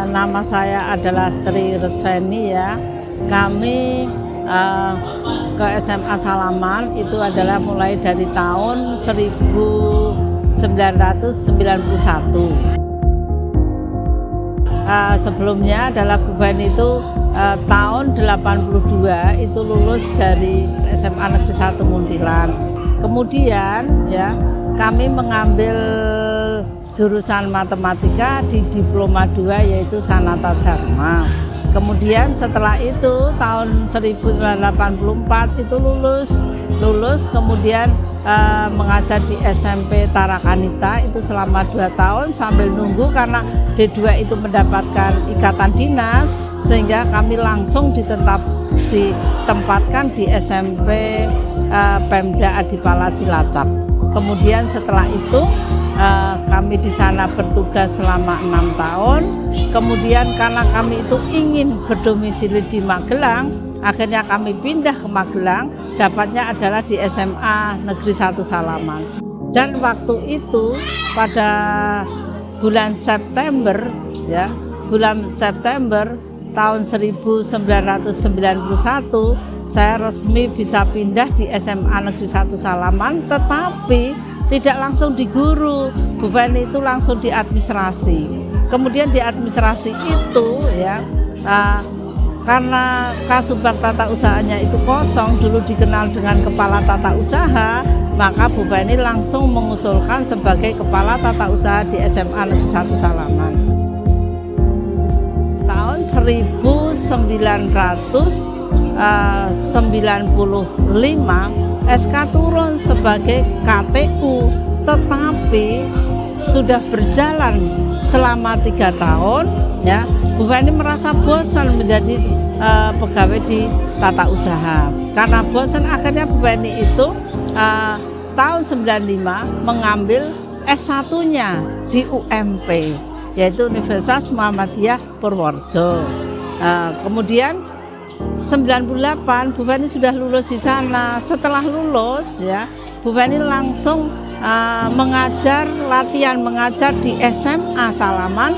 Nama saya adalah Tri Resveni ya. Kami ke SMA Salaman itu adalah mulai dari tahun 1991. Sebelumnya adalah Bu Feni itu tahun 82 itu lulus dari SMA Negeri 1 Muntilan. Kemudian ya kami mengambil jurusan matematika di Diploma 2 yaitu Sanata Dharma. Kemudian setelah itu tahun 1984 itu lulus kemudian mengajar di SMP Tarakanita itu selama 2 tahun sambil nunggu karena D2 itu mendapatkan ikatan dinas sehingga kami langsung ditempatkan di SMP Pemda Adipala Cilacap. Kemudian setelah itu kami di sana bertugas selama 6 tahun. Kemudian karena kami itu ingin berdomisili di Magelang, akhirnya kami pindah ke Magelang, dapatnya adalah di SMA Negeri 1 Salaman. Dan waktu itu pada bulan September ya, tahun 1991 saya resmi bisa pindah di SMA Negeri 1 Salaman, tetapi tidak langsung di guru. Bu Feni itu langsung di administrasi. Kemudian di administrasi itu ya karena Kasubag Tata Usahanya itu kosong, dulu dikenal dengan Kepala Tata Usaha, maka Bu Feni langsung mengusulkan sebagai Kepala Tata Usaha di SMA Negeri 1 Salaman. Tahun 1995 SK turun sebagai KTU, tetapi sudah berjalan selama 3 tahun ya. Bu Feni merasa bosan menjadi pegawai di tata usaha. Karena bosan akhirnya Bu Feni itu tahun 95 mengambil S1-nya di UMP yaitu Universitas Muhammadiyah Purworejo. Kemudian 98 Bu Feni sudah lulus di sana. Setelah lulus ya, Bu Feni langsung mengajar di SMA Salaman.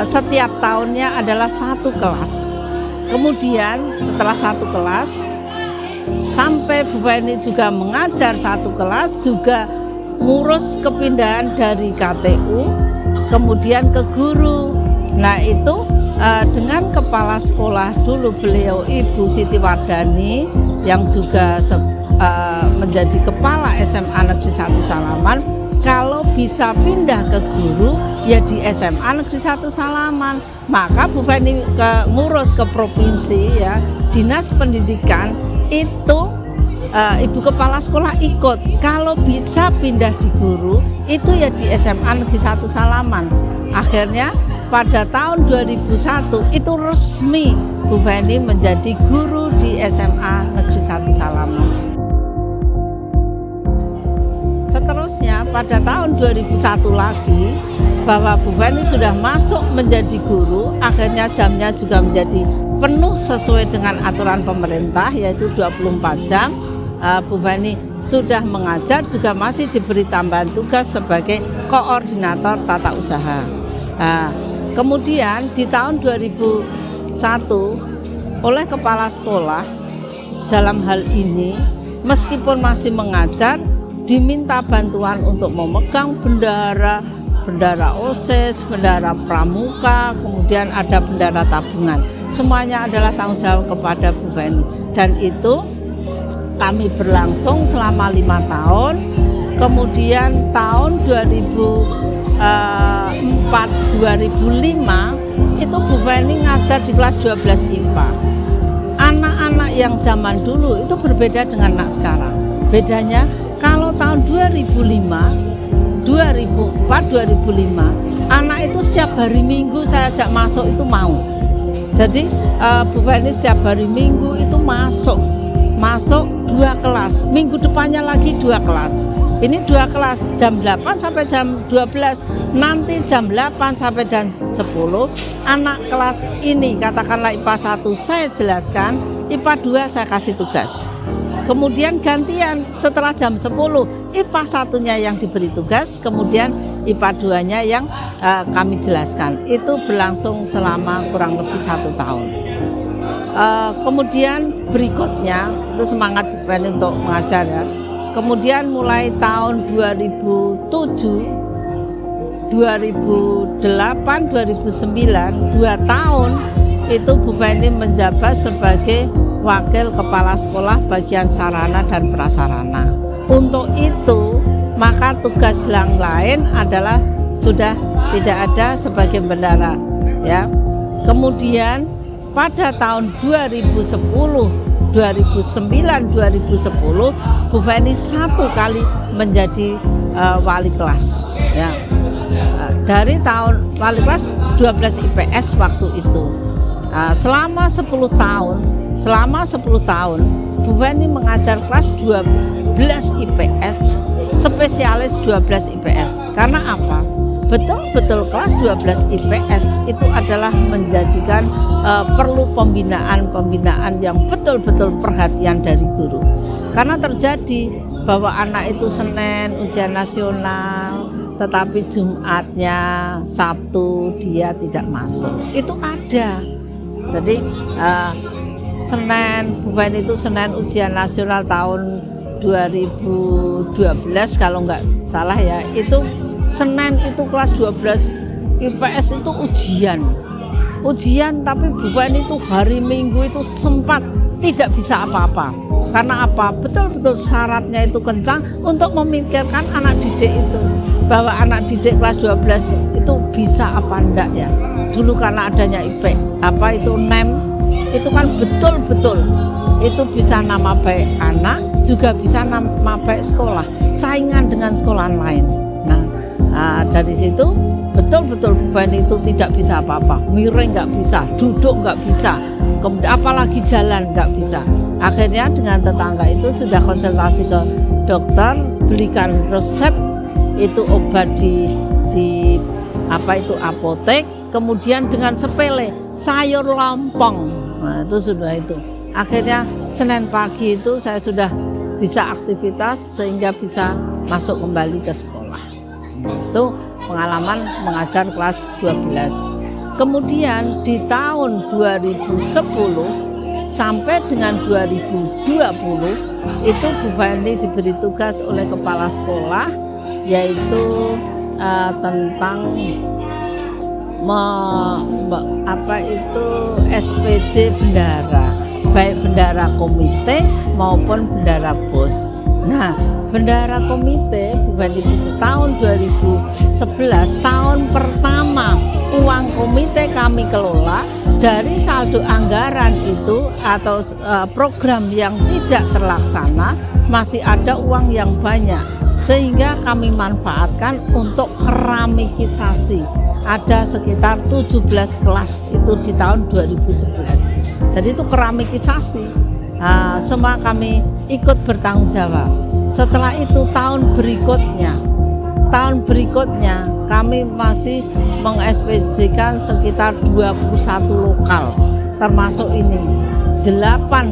Setiap tahunnya adalah 1 kelas. Kemudian setelah 1 kelas sampai Bu Feni juga mengajar 1 kelas, juga ngurus kepindahan dari KTU kemudian ke guru. Nah itu dengan kepala sekolah dulu beliau Ibu Siti Wardani yang juga menjadi kepala SMA Negeri 1 Salaman, kalau bisa pindah ke guru ya di SMA Negeri 1 Salaman. Maka Bu Feni ngurus ke provinsi ya, Dinas Pendidikan itu Ibu Kepala Sekolah ikut. Kalau bisa pindah di guru itu ya di SMA Negeri 1 Salaman. Akhirnya pada tahun 2001 itu resmi Bu Feni menjadi guru di SMA Negeri 1 Salaman. Seterusnya pada tahun 2001 lagi bahwa Bu Feni sudah masuk menjadi guru, akhirnya jamnya juga menjadi penuh sesuai dengan aturan pemerintah yaitu 24 jam. Bu Feni sudah mengajar, juga masih diberi tambahan tugas sebagai koordinator tata usaha. Kemudian di tahun 2001 oleh kepala sekolah dalam hal ini meskipun masih mengajar diminta bantuan untuk memegang bendahara OSIS, bendahara pramuka, kemudian ada bendahara tabungan. Semuanya adalah tanggung jawab kepada Bu Feni dan itu kami berlangsung selama 5 tahun. Kemudian tahun 2004-2005 itu Bu Feni ngajar di kelas 12 IPA. Anak-anak yang zaman dulu itu berbeda dengan anak sekarang. Bedanya kalau tahun 2004-2005 anak itu setiap hari Minggu saya ajak masuk itu mau. Jadi Bu Feni setiap hari Minggu itu masuk 2 kelas, minggu depannya lagi 2 kelas. Ini 2 kelas jam 8 sampai jam 12, nanti jam 8 sampai jam 10 anak kelas ini katakanlah IPA 1 saya jelaskan, IPA 2 saya kasih tugas. Kemudian gantian setelah jam 10 IPA 1-nya yang diberi tugas, kemudian IPA 2-nya yang kami jelaskan. Itu berlangsung selama kurang lebih 1 tahun. Kemudian berikutnya itu semangat Bu Feni untuk mengajar ya. Kemudian mulai tahun 2007, 2008, 2009, 2 tahun itu Bu Feni menjabat sebagai Wakil Kepala Sekolah Bagian Sarana dan Prasarana. Untuk itu, maka tugas yang lain adalah sudah tidak ada sebagai bendara, ya. Kemudian pada tahun 2010, 2009, 2010, Bu Feni 1 kali menjadi wali kelas, ya. Dari tahun wali kelas 12 IPS waktu itu. Selama 10 tahun Bu Feni mengajar kelas 12 IPS, spesialis 12 IPS. Karena apa? Betul-betul kelas 12 IPS itu adalah menjadikan perlu pembinaan yang betul-betul perhatian dari guru. Karena terjadi bahwa anak itu Senin ujian nasional, tetapi Jumatnya, Sabtu dia tidak masuk. Itu ada. Jadi Senin, Bu Feni itu Senin ujian nasional tahun 2012 kalau nggak salah ya, itu Senin itu kelas 12 IPS itu ujian, tapi Bu Feni itu hari Minggu itu sempat tidak bisa apa-apa. Karena apa? Betul-betul syaratnya itu kencang untuk memikirkan anak didik itu, bahwa anak didik kelas 12 itu bisa apa enggak ya. Dulu karena adanya IP, NEM, itu kan betul-betul itu bisa nama baik anak, juga bisa nama baik sekolah, saingan dengan sekolah lain. Nah, dari situ betul-betul Bu Feni itu tidak bisa apa-apa, miring nggak bisa, duduk nggak bisa, kemudian apalagi jalan nggak bisa. Akhirnya dengan tetangga itu sudah konsultasi ke dokter, belikan resep itu obat di apotek, kemudian dengan sepele sayur lompong. Nah, itu sudah itu. Akhirnya Senin pagi itu saya sudah bisa aktivitas sehingga bisa masuk kembali ke sekolah. Itu pengalaman mengajar kelas 12. Kemudian di tahun 2010 sampai dengan 2020 itu Bu Feni diberi tugas oleh kepala sekolah, yaitu tentang SPJ bendara, baik bendara komite maupun bendara BOS. Nah, bendara komite Bu Feni tahun 2011, tahun pertama uang komite kami kelola dari saldo anggaran itu atau program yang tidak terlaksana, masih ada uang yang banyak sehingga kami manfaatkan untuk keramikisasi. Ada sekitar 17 kelas itu di tahun 2011. Jadi itu keramikisasi. Semua kami ikut bertanggung jawab. Setelah itu tahun berikutnya kami masih meng-SPJ-kan sekitar 21 lokal, termasuk ini 8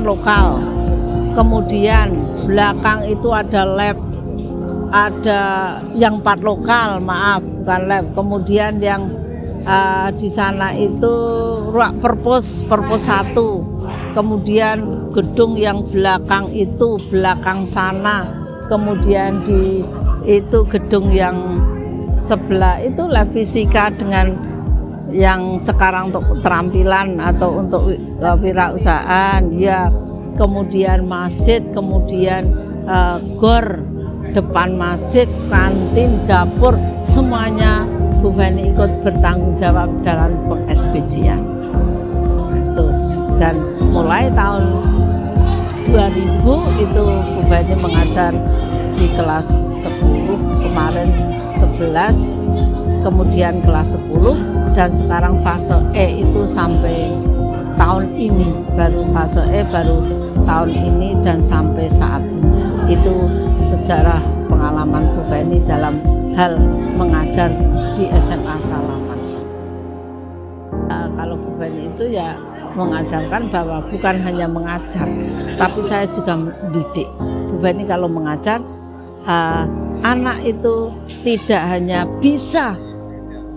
lokal. Kemudian belakang itu ada lab, ada yang 4 lokal, bukan lab. Kemudian yang di sana itu ruang perpus 1. Kemudian gedung yang belakang sana. Kemudian itu gedung yang sebelah itu lab fisika dengan yang sekarang untuk keterampilan atau untuk wirausahaan ya. Kemudian masjid, kemudian gor depan masjid, kantin, dapur, semuanya Bu Feni ikut bertanggung jawab dalam peng-SPJ-an. Itu. Dan mulai tahun 2000 itu Bu Feni mengajar di kelas 10, kemarin 11, kemudian kelas 10, dan sekarang fase E itu sampai tahun ini, baru fase E baru tahun ini dan sampai saat ini. Itu sejarah pengalaman Bu Feni dalam hal mengajar di SMA Salaman. Kalau Bu Beni itu ya mengajarkan bahwa bukan hanya mengajar, tapi saya juga mendidik. Bu Beni kalau mengajar, anak itu tidak hanya bisa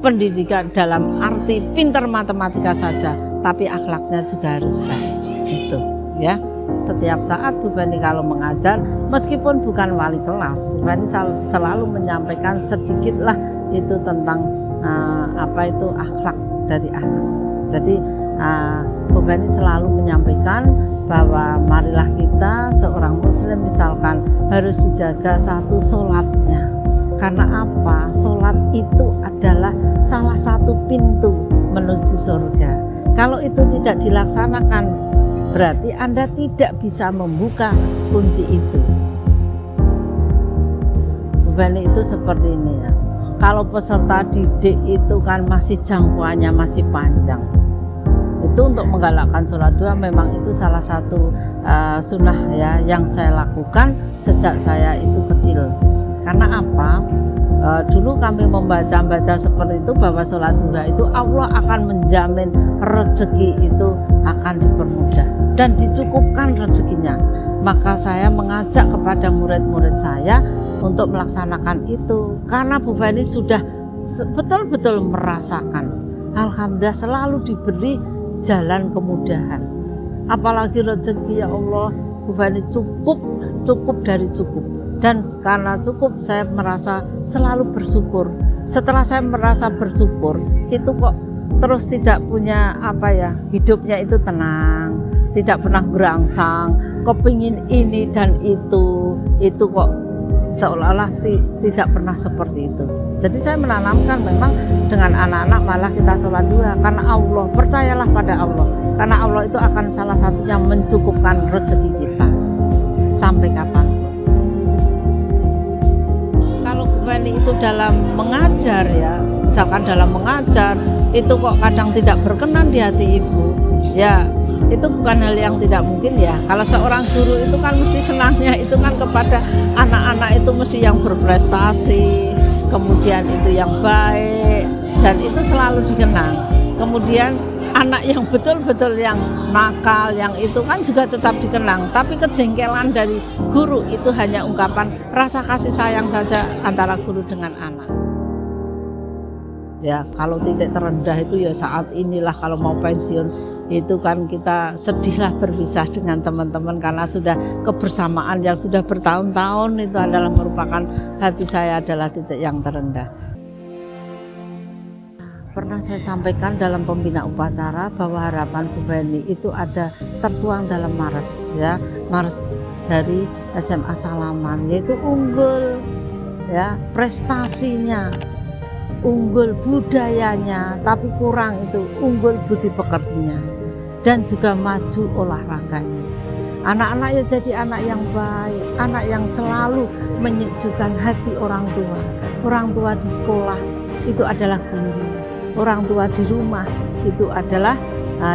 pendidikan dalam arti pintar matematika saja, tapi akhlaknya juga harus baik. Itu ya. Setiap saat Bu Beni kalau mengajar, meskipun bukan wali kelas, Bu Beni selalu menyampaikan sedikitlah itu tentang akhlak dari anak. Jadi Bu Beni selalu menyampaikan bahwa marilah kita seorang muslim misalkan harus dijaga satu sholatnya. Karena apa? Sholat itu adalah salah satu pintu menuju surga. Kalau itu tidak dilaksanakan, berarti Anda tidak bisa membuka kunci itu. Bu Beni itu seperti ini ya. Kalau peserta didik itu kan masih jangkauannya masih panjang. Itu untuk menggalakkan sholat dua memang itu salah satu sunnah ya yang saya lakukan sejak saya itu kecil. Karena apa? Dulu kami membaca seperti itu bahwa sholat duha itu Allah akan menjamin rezeki itu akan dipermudah dan dicukupkan rezekinya. Maka saya mengajak kepada murid-murid saya untuk melaksanakan itu karena Bu Beni sudah betul-betul merasakan. Alhamdulillah selalu diberi jalan kemudahan. Apalagi rezeki ya Allah, Bu Beni cukup dari cukup. Dan karena cukup saya merasa selalu bersyukur. Setelah saya merasa bersyukur, itu kok terus tidak punya hidupnya itu tenang, tidak pernah berangsang, kepingin ini dan itu kok seolah-olah tidak pernah seperti itu. Jadi saya menanamkan memang dengan anak-anak malah kita sholat dua karena Allah, percayalah pada Allah. Karena Allah itu akan salah satunya mencukupkan rezeki kita sampai kapan. Kalau Bu Beni itu dalam mengajar ya, misalkan dalam mengajar itu kok kadang tidak berkenan di hati ibu, ya itu bukan hal yang tidak mungkin ya. Kalau seorang guru itu kan mesti senangnya itu kan kepada anak-anak itu mesti yang berprestasi, kemudian itu yang baik dan itu selalu dikenang. Kemudian anak yang betul-betul yang nakal, yang itu kan juga tetap dikenang. Tapi kejengkelan dari guru itu hanya ungkapan rasa kasih sayang saja antara guru dengan anak. Ya kalau titik terendah itu ya saat inilah kalau mau pensiun itu kan kita sedihlah berpisah dengan teman-teman karena sudah kebersamaan yang sudah bertahun-tahun itu adalah merupakan hati saya adalah titik yang terendah. Pernah saya sampaikan dalam pembina upacara bahwa harapan Bu Beni itu ada tertuang dalam Mars ya, Mars dari SMA Salaman, yaitu unggul ya prestasinya, unggul budayanya, tapi kurang itu unggul budi pekertinya dan juga maju olahraganya. Anak-anak ya jadi anak yang baik, anak yang selalu menyejukkan hati orang tua. Orang tua di sekolah itu adalah guru, orang tua di rumah itu adalah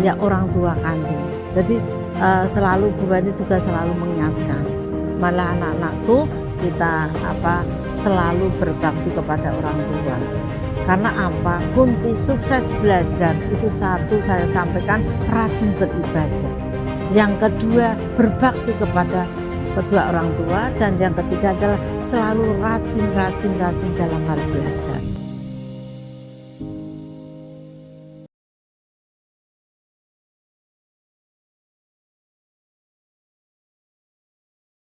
ya orang tua kandung. Jadi selalu Bu Beni juga selalu mengingatkan, malah anak-anakku kita selalu berbakti kepada orang tua. Karena apa? Kunci sukses belajar itu satu saya sampaikan rajin beribadah. Yang kedua berbakti kepada kedua orang tua dan yang ketiga adalah selalu rajin dalam hal belajar.